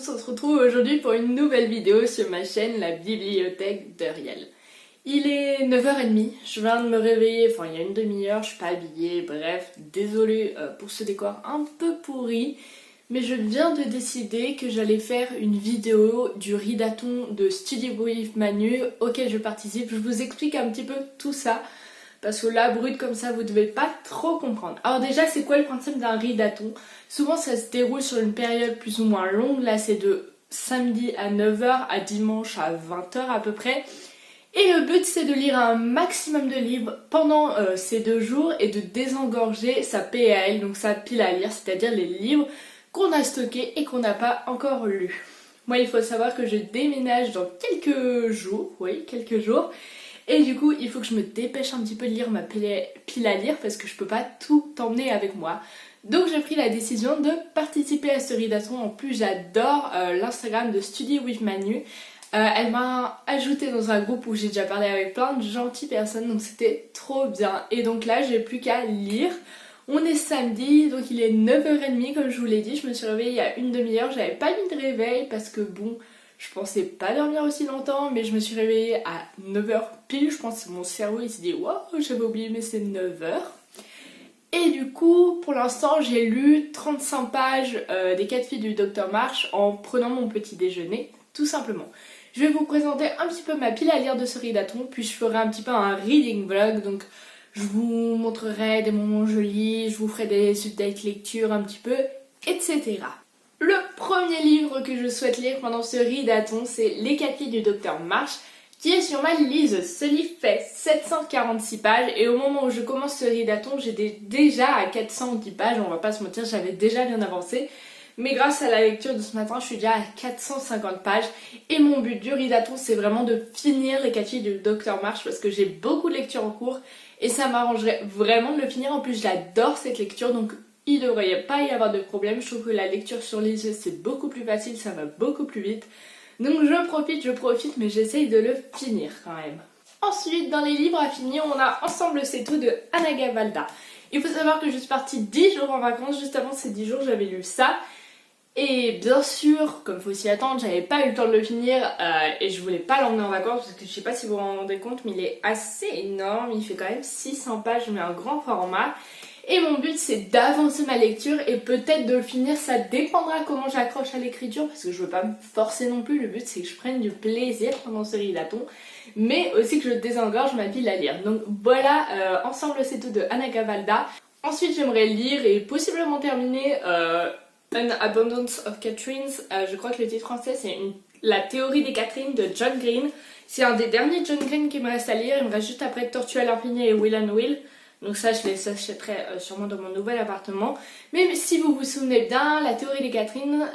tous, on se retrouve aujourd'hui pour une nouvelle vidéo sur ma chaîne, la bibliothèque de Riel. Il est 9h30, je viens de me réveiller, enfin il y a une demi-heure, je suis pas habillée, bref, désolée pour ce décor un peu pourri, mais je viens de décider que j'allais faire une vidéo du ridathon de Study with Manu auquel je participe. Je vous explique un petit peu tout ça, parce que là, brut comme ça, vous devez pas trop comprendre. Alors déjà, c'est quoi le principe d'un ridathon? Souvent, ça se déroule sur une période plus ou moins longue. Là, c'est de samedi à 9h à dimanche à 20h à peu près. Et le but, c'est de lire un maximum de livres pendant ces 2 jours et de désengorger sa PAL, donc sa pile à lire, c'est-à-dire les livres qu'on a stockés et qu'on n'a pas encore lus. Moi, il faut savoir que je déménage dans quelques jours, oui, quelques jours. Et du coup, il faut que je me dépêche un petit peu de lire ma pile à lire parce que je peux pas tout emmener avec moi. Donc j'ai pris la décision de participer à ce ridathon. En plus, j'adore l'Instagram de Study with Manu. Elle m'a ajoutée dans un groupe où j'ai déjà parlé avec plein de gentilles personnes, donc c'était trop bien. Et donc là, j'ai plus qu'à lire. On est samedi, donc il est 9h30 comme je vous l'ai dit. Je me suis réveillée il y a une demi-heure. J'avais pas mis de réveil parce que bon, je pensais pas dormir aussi longtemps, mais je me suis réveillée à 9h pile. Je pense que mon cerveau il s'est dit waouh, j'avais oublié, mais c'est 9h. Et du coup, pour l'instant, j'ai lu 35 pages des 4 filles du Dr March en prenant mon petit déjeuner, tout simplement. Je vais vous présenter un petit peu ma pile à lire de ce ridathon, puis je ferai un petit peu un reading vlog, donc je vous montrerai des moments où je lis, je vous ferai des updates lecture un petit peu, etc. Le premier livre que je souhaite lire pendant ce ridathon, c'est Les 4 filles du Dr March, qui est sur ma liseuse. Ce livre fait 746 pages et au moment où je commence ce ridathon, j'étais déjà à 410 pages, on va pas se mentir, j'avais déjà bien avancé. Mais grâce à la lecture de ce matin, je suis déjà à 450 pages. Et mon but du ridathon, c'est vraiment de finir Les 4 filles du Dr March parce que j'ai beaucoup de lectures en cours et ça m'arrangerait vraiment de le finir. En plus, j'adore cette lecture, donc il ne devrait pas y avoir de problème. Je trouve que la lecture sur liseuse, c'est beaucoup plus facile, ça va beaucoup plus vite. Donc je profite, mais j'essaye de le finir quand même. Ensuite, dans les livres à finir, on a Ensemble c'est tout de Anna Gavalda. Il faut savoir que je suis partie 10 jours en vacances. Juste avant ces 10 jours, j'avais lu ça. Et bien sûr, comme il faut s'y attendre, j'avais pas eu le temps de le finir et je voulais pas l'emmener en vacances parce que je sais pas si vous vous rendez compte, mais il est assez énorme. Il fait quand même 600 pages, mais un grand format. Et mon but, c'est d'avancer ma lecture et peut-être de le finir. Ça dépendra comment j'accroche à l'écriture parce que je veux pas me forcer non plus. Le but, c'est que je prenne du plaisir pendant ce ridathon, mais aussi que je désengorge ma pile à lire. Donc voilà, Ensemble c'est tout de Anna Gavalda. Ensuite, j'aimerais lire et possiblement terminer An Abundance of Catherines. Je crois que le titre français, c'est La théorie des Catherines de John Green. C'est un des derniers John Green qui me reste à lire. Il me reste juste après Tortue à l'infini et Will and Will. Donc ça, je les achèterai sûrement dans mon nouvel appartement. Mais si vous vous souvenez bien, La théorie des Catherines,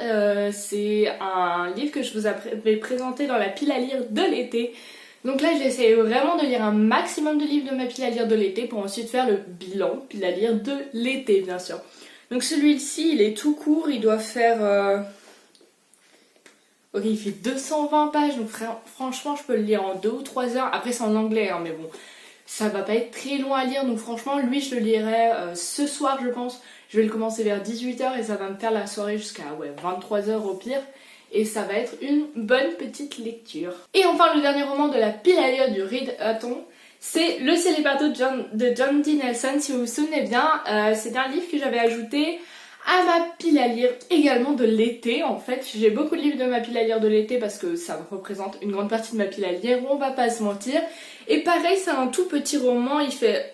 c'est un livre que je vous avais présenté dans la pile à lire de l'été. Donc là, j'essaie vraiment de lire un maximum de livres de ma pile à lire de l'été pour ensuite faire le bilan pile à lire de l'été, bien sûr. Donc celui-ci, il est tout court, il doit faire... Ok, il fait 220 pages, donc franchement, je peux le lire en 2 ou 3 heures. Après, c'est en anglais, hein, mais bon... Ça va pas être très long à lire, donc franchement, lui, je le lirai ce soir, je pense. Je vais le commencer vers 18h et ça va me faire la soirée jusqu'à 23h au pire. Et ça va être une bonne petite lecture. Et enfin, le dernier roman de la pile à lire du ridathon, c'est Le Célibato de John D. Nelson. Si vous vous souvenez bien, c'est un livre que j'avais ajouté à ma pile à lire également de l'été. En fait, j'ai beaucoup de livres de ma pile à lire de l'été parce que ça représente une grande partie de ma pile à lire, on va pas se mentir. Et pareil, c'est un tout petit roman, il fait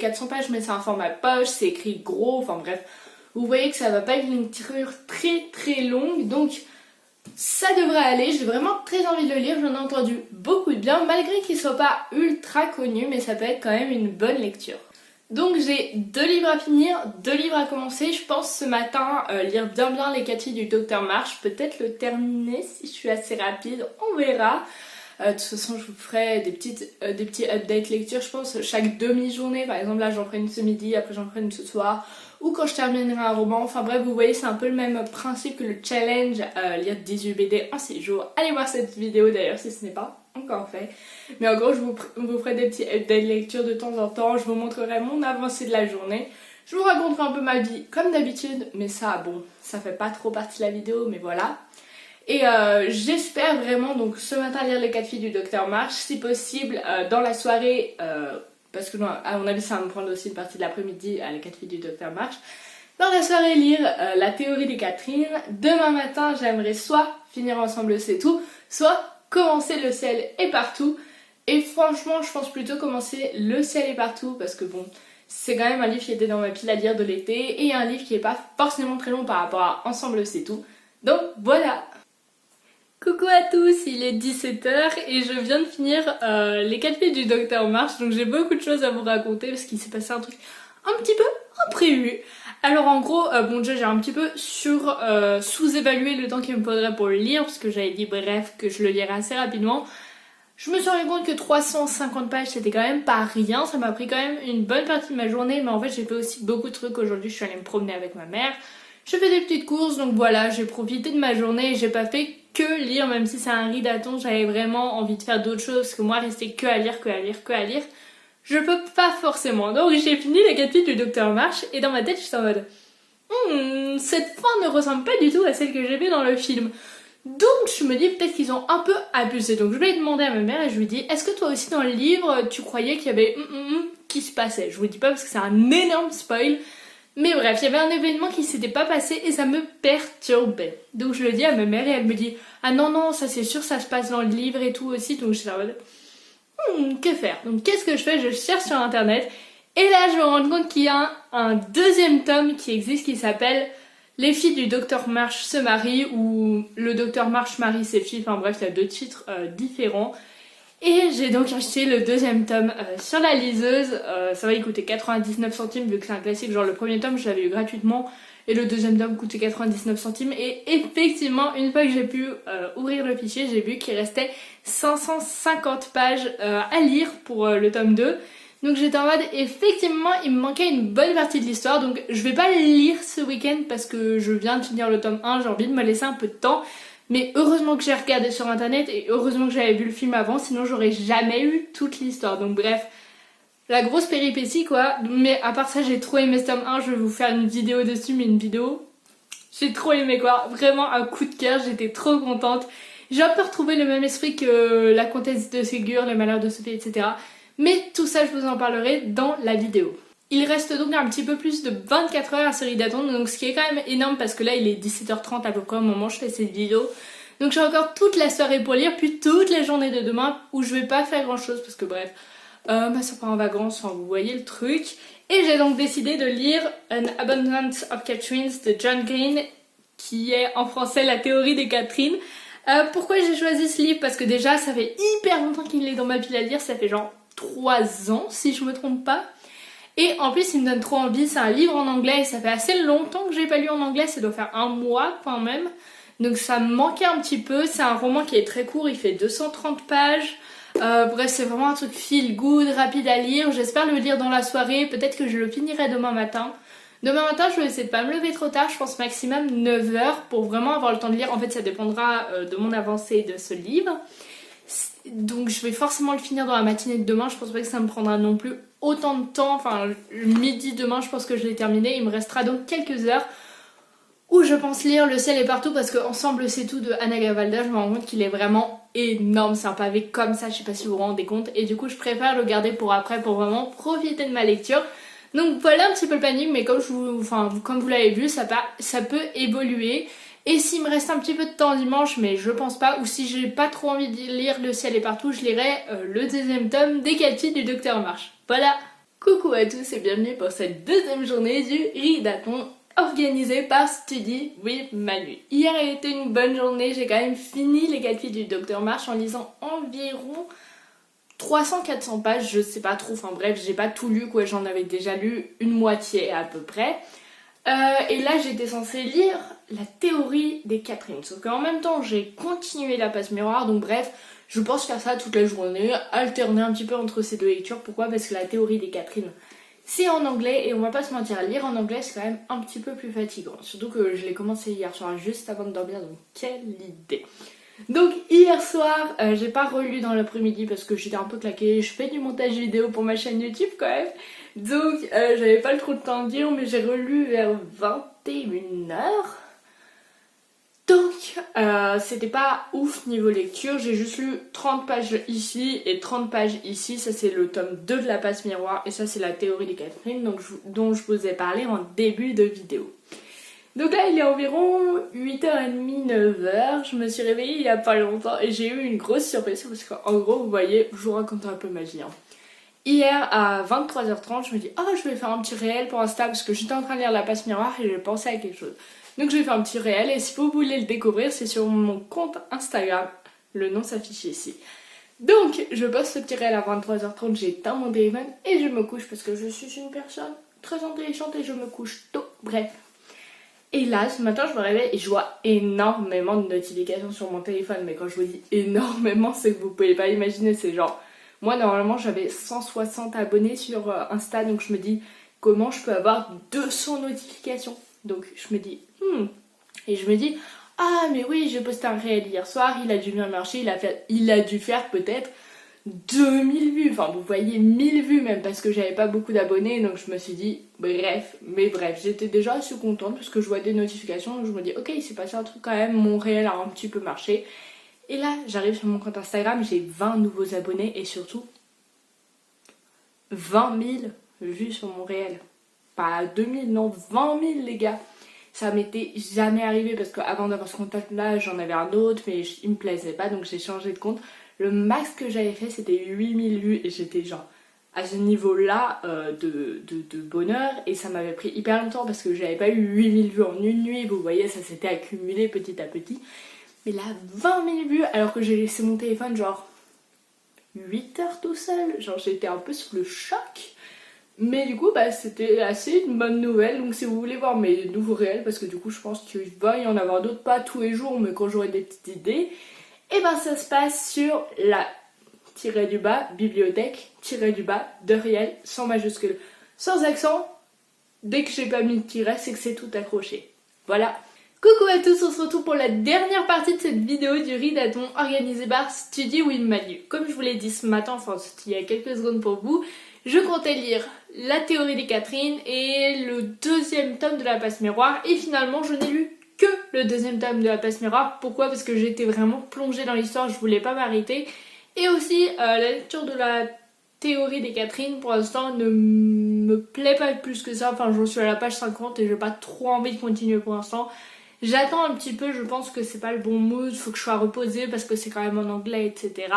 400 pages, mais c'est un format poche, c'est écrit gros, enfin bref. Vous voyez que ça va pas être une lecture très longue, donc ça devrait aller. J'ai vraiment très envie de le lire, j'en ai entendu beaucoup de bien, malgré qu'il soit pas ultra connu, mais ça peut être quand même une bonne lecture. Donc j'ai 2 livres à finir, 2 livres à commencer. Je pense ce matin lire bien Les 4 filles du Dr March, peut-être le terminer si je suis assez rapide, on verra. De toute façon, je vous ferai des petits updates lecture, je pense, chaque demi-journée. Par exemple, là, j'en ferai une ce midi, après j'en ferai une ce soir. Ou quand je terminerai un roman. Enfin bref, vous voyez, c'est un peu le même principe que le challenge lire 18 BD en 6 jours. Allez voir cette vidéo d'ailleurs si ce n'est pas encore fait. Mais en gros, je vous ferai des petits updates lecture de temps en temps. Je vous montrerai mon avancée de la journée. Je vous raconterai un peu ma vie comme d'habitude. Mais ça, bon, ça fait pas trop partie de la vidéo, mais voilà. Et j'espère vraiment donc ce matin lire les 4 filles du Docteur March, si possible dans la soirée, parce que non, à mon avis ça va me prendre aussi une partie de l'après-midi à les 4 filles du Docteur March. Dans la soirée lire la théorie des Catherine. Demain matin j'aimerais soit finir Ensemble c'est tout, soit commencer Le ciel est partout. Et franchement je pense plutôt commencer Le ciel est partout parce que bon, c'est quand même un livre qui était dans ma pile à lire de l'été et un livre qui est pas forcément très long par rapport à Ensemble c'est tout. Donc voilà. Coucou à tous, il est 17h et je viens de finir les 4 filles du Docteur March, donc j'ai beaucoup de choses à vous raconter parce qu'il s'est passé un truc un petit peu imprévu. Alors en gros, bon déjà j'ai un petit peu sous-évalué le temps qu'il me faudrait pour le lire, parce que j'avais dit bref que je le lirais assez rapidement. Je me suis rendu compte que 350 pages c'était quand même pas rien, ça m'a pris quand même une bonne partie de ma journée, mais en fait j'ai fait aussi beaucoup de trucs aujourd'hui, je suis allée me promener avec ma mère. J'ai fait des petites courses, donc voilà, j'ai profité de ma journée et j'ai pas fait que lire, même si c'est un ridaton, j'avais vraiment envie de faire d'autres choses, parce que moi, rester que à lire, je peux pas forcément. Donc j'ai fini les 4 filles du Docteur March, et dans ma tête, j'étais en mode cette fin ne ressemble pas du tout à celle que j'ai vue dans le film. Donc je me dis peut-être qu'ils ont un peu abusé. Donc je vais demander à ma mère et je lui dis, est-ce que toi aussi dans le livre, tu croyais qu'il y avait qui se passait? Je vous dis pas parce que c'est un énorme spoil. Mais bref, il y avait un événement qui s'était pas passé et ça me perturbait. Donc je le dis à ma mère et elle me dit ah non, ça c'est sûr, ça se passe dans le livre et tout aussi. Donc je suis en mode que faire? Donc qu'est-ce que je fais? Je cherche sur internet et là je me rends compte qu'il y a un deuxième tome qui existe qui s'appelle Les filles du Docteur March se marient ou Le Docteur March marie ses filles. Enfin bref, il y a 2 titres différents. Et j'ai donc acheté le deuxième tome sur la liseuse, ça va y coûter 99 centimes vu que c'est un classique, genre le premier tome je l'avais eu gratuitement et le deuxième tome coûtait 99 centimes et effectivement une fois que j'ai pu ouvrir le fichier j'ai vu qu'il restait 550 pages à lire pour le tome 2. Donc j'étais en mode effectivement il me manquait une bonne partie de l'histoire, donc je vais pas le lire ce week-end parce que je viens de finir le tome 1, j'ai envie de me laisser un peu de temps. Mais heureusement que j'ai regardé sur internet et heureusement que j'avais vu le film avant, sinon j'aurais jamais eu toute l'histoire. Donc bref, la grosse péripétie quoi. Mais à part ça, j'ai trop aimé ce tome 1, je vais vous faire une vidéo dessus, mais une vidéo... J'ai trop aimé quoi, vraiment un coup de cœur, j'étais trop contente. J'ai un peu retrouvé le même esprit que La Comtesse de Ségur, Les Malheurs de Sophie, etc. Mais tout ça, je vous en parlerai dans la vidéo. Il reste donc un petit peu plus de 24 heures à série d'attente, donc ce qui est quand même énorme parce que là il est 17h30 à peu près au moment où je fais cette vidéo. Donc j'ai encore toute la soirée pour lire, puis toute la journée de demain où je vais pas faire grand chose parce que bref, ça part en vacances, enfin vous voyez le truc. Et j'ai donc décidé de lire An Abundance of Catherines de John Green, qui est en français La théorie des Catherine. Pourquoi j'ai choisi ce livre? Parce que déjà ça fait hyper longtemps qu'il est dans ma pile à lire, ça fait genre 3 ans si je me trompe pas. Et en plus il me donne trop envie, c'est un livre en anglais et ça fait assez longtemps que j'ai pas lu en anglais, ça doit faire un mois quand même. Donc ça me manquait un petit peu, c'est un roman qui est très court, il fait 230 pages. Bref, c'est vraiment un truc feel good, rapide à lire, j'espère le lire dans la soirée, peut-être que je le finirai demain matin. Demain matin je vais essayer de pas me lever trop tard, je pense maximum 9h pour vraiment avoir le temps de lire. En fait ça dépendra de mon avancée de ce livre. Donc je vais forcément le finir dans la matinée de demain, je pense pas que ça me prendra non plus autant de temps, enfin midi demain je pense que je l'ai terminé, il me restera donc quelques heures où je pense lire Le ciel est partout parce que Ensemble c'est tout de Anna Gavalda, je me rends compte qu'il est vraiment énorme, c'est un pavé comme ça, je sais pas si vous vous rendez compte, et du coup je préfère le garder pour après pour vraiment profiter de ma lecture. Donc voilà un petit peu le planning, mais comme vous l'avez vu, ça peut évoluer. Et s'il me reste un petit peu de temps dimanche, mais je pense pas, ou si j'ai pas trop envie de lire Le ciel est partout, je lirai le deuxième tome des 4 filles du Docteur March. Voilà. Coucou à tous et bienvenue pour cette deuxième journée du ridathon organisé par Study with Manu. Hier a été une bonne journée, j'ai quand même fini les 4 filles du Docteur March en lisant environ 300-400 pages, je sais pas trop, enfin bref, j'ai pas tout lu quoi, j'en avais déjà lu une moitié à peu près. Et là j'étais censée lire La théorie des Catherine, sauf qu'en même temps j'ai continué La Passe Miroir, donc bref, je pense faire ça toute la journée, alterner un petit peu entre ces deux lectures. Pourquoi? Parce que La théorie des Catherine c'est en anglais et on va pas se mentir, lire en anglais c'est quand même un petit peu plus fatigant, surtout que je l'ai commencé hier soir juste avant de dormir, donc quelle idée. Donc hier soir, j'ai pas relu dans l'après-midi parce que j'étais un peu claquée, je fais du montage vidéo pour ma chaîne YouTube quand même. Donc j'avais pas trop de temps de lire, mais j'ai relu vers 21h. Donc, c'était pas ouf niveau lecture, j'ai juste lu 30 pages ici et 30 pages ici, ça c'est le tome 2 de la passe miroir et ça c'est la théorie de Catherine dont je vous ai parlé en début de vidéo. Donc là il est environ 8h30, 9h, je me suis réveillée il y a pas longtemps et j'ai eu une grosse surprise parce qu'en gros vous voyez, je vous raconte un peu ma vie. Hier à 23h30 je me dis oh je vais faire un petit réel pour Insta parce que j'étais en train de lire la passe miroir et j'ai pensé à quelque chose. Donc je vais faire un petit réel et si vous voulez le découvrir c'est sur mon compte Instagram, le nom s'affiche ici. Donc je poste ce petit réel à 23h30, j'éteins mon téléphone et je me couche parce que je suis une personne très intelligente et je me couche tôt, bref. Et là ce matin je me réveille et je vois énormément de notifications sur mon téléphone, mais quand je vous dis énormément c'est que vous pouvez pas imaginer, c'est genre, moi normalement j'avais 160 abonnés sur Insta donc je me dis comment je peux avoir 200 notifications. Donc je me dis et je me dis ah mais oui j'ai posté un réel hier soir, il a dû bien marcher, il a dû faire peut-être 2000 vues, enfin vous voyez 1000 vues même parce que j'avais pas beaucoup d'abonnés donc je me suis dit bref, j'étais déjà assez contente parce que je vois des notifications donc je me dis ok il s'est passé un truc quand même, mon réel a un petit peu marché. Et là j'arrive sur mon compte Instagram, j'ai 20 nouveaux abonnés et surtout 20 000 vues sur mon réel. Pas 2000, non 20 000 les gars. Ça m'était jamais arrivé parce qu'avant d'avoir ce contact là j'en avais un autre mais il me plaisait pas donc j'ai changé de compte. Le max que j'avais fait c'était 8000 vues et j'étais genre à ce niveau là de bonheur et ça m'avait pris hyper longtemps parce que j'avais pas eu 8000 vues en une nuit, vous voyez ça s'était accumulé petit à petit. Mais là 20 000 vues alors que j'ai laissé mon téléphone genre 8 heures tout seul, genre j'étais un peu sous le choc. Mais du coup c'était assez une bonne nouvelle, donc si vous voulez voir mes nouveaux réels, parce que du coup je pense qu'il va y en avoir d'autres, pas tous les jours mais quand j'aurai des petites idées, et ça se passe sur la bibliothèque Deriel, sans majuscule, sans accent. Dès que j'ai pas mis de tiret c'est que c'est tout accroché. Voilà. Coucou à tous, on se retrouve pour la dernière partie de cette vidéo du ridaton organisé par Study with Manu. Comme je vous l'ai dit ce matin, enfin il y a quelques secondes pour vous, je comptais lire la théorie des Catherine et le deuxième tome de la passe miroir et finalement je n'ai lu que le deuxième tome de la passe miroir. Pourquoi? Parce que j'étais vraiment plongée dans l'histoire, je voulais pas m'arrêter. Et aussi la lecture de la théorie des Catherine pour l'instant ne me plaît pas plus que ça, enfin j'en suis à la page 50 et j'ai pas trop envie de continuer pour l'instant. J'attends un petit peu, je pense que c'est pas le bon mood, faut que je sois reposée parce que c'est quand même en anglais etc.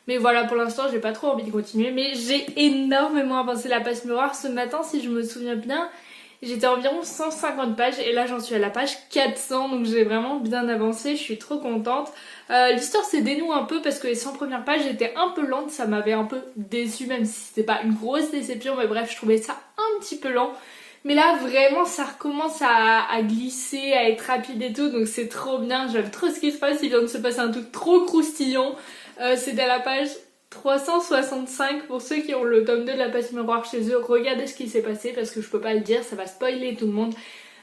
Mais voilà, pour l'instant j'ai pas trop envie de continuer, mais j'ai énormément avancé la passe miroir. Ce matin si je me souviens bien, j'étais à environ 150 pages et là j'en suis à la page 400 donc j'ai vraiment bien avancé, je suis trop contente. L'histoire s'est dénoue un peu parce que les 100 premières pages étaient un peu lentes, ça m'avait un peu déçue même si c'était pas une grosse déception, mais bref je trouvais ça un petit peu lent. Mais là vraiment ça recommence à glisser, à être rapide et tout donc c'est trop bien, j'aime trop ce qui se passe, il vient de se passer un truc trop croustillant. C'est à la page 365 pour ceux qui ont le tome 2 de la passe miroir chez eux, regardez ce qui s'est passé parce que je peux pas le dire, ça va spoiler tout le monde.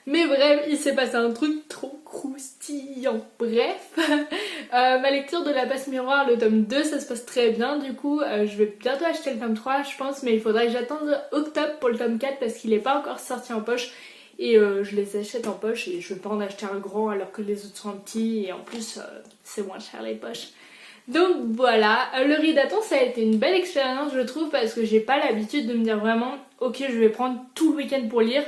Mais bref, il s'est passé un truc trop croustillant. Bref, ma lecture de la passe miroir, le tome 2, ça se passe très bien. Du coup, je vais bientôt acheter le tome 3, je pense, mais il faudrait que j'attende octobre pour le tome 4 parce qu'il n'est pas encore sorti en poche. Et je les achète en poche et je vais pas en acheter un grand alors que les autres sont petits et en plus, c'est moins cher les poches. Donc voilà, le ridaton ça a été une belle expérience je trouve parce que j'ai pas l'habitude de me dire vraiment ok je vais prendre tout le week-end pour lire,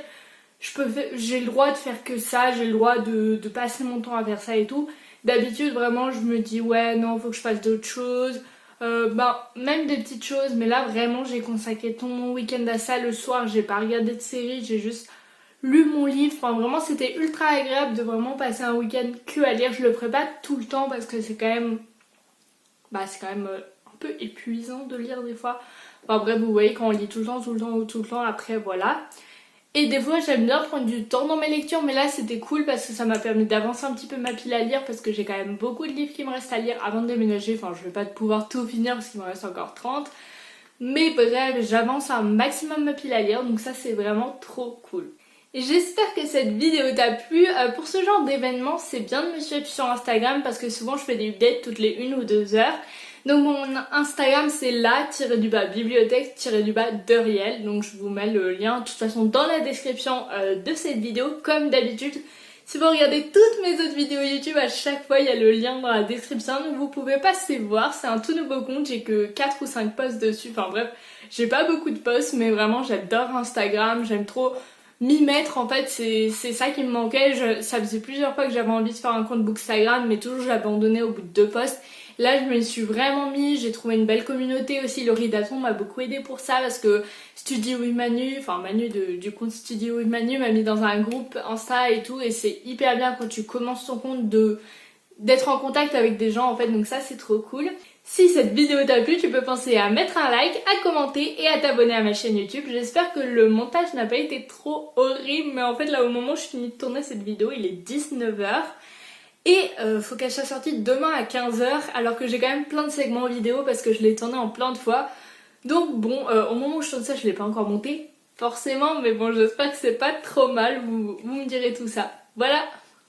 j'ai le droit de faire que ça, j'ai le droit de passer mon temps à faire ça et tout. D'habitude vraiment je me dis ouais non faut que je fasse d'autres choses, même des petites choses mais là vraiment j'ai consacré tout mon week-end à ça. Le soir j'ai pas regardé de série, j'ai juste lu mon livre, enfin vraiment c'était ultra agréable de vraiment passer un week-end que à lire. Je le ferai pas tout le temps parce que c'est quand même un peu épuisant de lire des fois. Enfin bref, vous voyez quand on lit tout le temps, après voilà. Et des fois j'aime bien prendre du temps dans mes lectures, mais là c'était cool parce que ça m'a permis d'avancer un petit peu ma pile à lire parce que j'ai quand même beaucoup de livres qui me restent à lire avant de déménager. Enfin je vais pas pouvoir tout finir parce qu'il me reste encore 30. Mais bref, j'avance un maximum ma pile à lire, donc ça c'est vraiment trop cool. Et j'espère que cette vidéo t'a plu. Pour ce genre d'événement, c'est bien de me suivre sur Instagram parce que souvent je fais des updates toutes les 1 ou 2 heures. Donc mon Instagram c'est la-bibliothèque-Deriel. Donc je vous mets le lien de toute façon dans la description de cette vidéo comme d'habitude. Si vous regardez toutes mes autres vidéos YouTube, à chaque fois il y a le lien dans la description, donc vous pouvez passer voir. C'est un tout nouveau compte, j'ai que 4 ou 5 posts dessus, enfin bref, j'ai pas beaucoup de posts, mais vraiment j'adore Instagram, j'aime trop m'y mettre, en fait c'est ça qui me manquait. Ça faisait plusieurs fois que j'avais envie de faire un compte Bookstagram, mais toujours j'abandonnais au bout de 2 posts. Là je me suis vraiment mis, j'ai trouvé une belle communauté aussi. Laurie Daton m'a beaucoup aidé pour ça parce que Studio with Manu, enfin Manu du compte Studio with Manu m'a mis dans un groupe Insta et tout, et c'est hyper bien quand tu commences ton compte d'être en contact avec des gens en fait, donc ça c'est trop cool. Si cette vidéo t'a plu, tu peux penser à mettre un like, à commenter et à t'abonner à ma chaîne YouTube. J'espère que le montage n'a pas été trop horrible, mais en fait là au moment où je finis de tourner cette vidéo, il est 19h. Et faut qu'elle soit sortie demain à 15h, alors que j'ai quand même plein de segments vidéo parce que je l'ai tourné en plein de fois. Donc bon, au moment où je tourne ça, je l'ai pas encore monté, forcément, mais bon, j'espère que c'est pas trop mal, vous me direz tout ça. Voilà!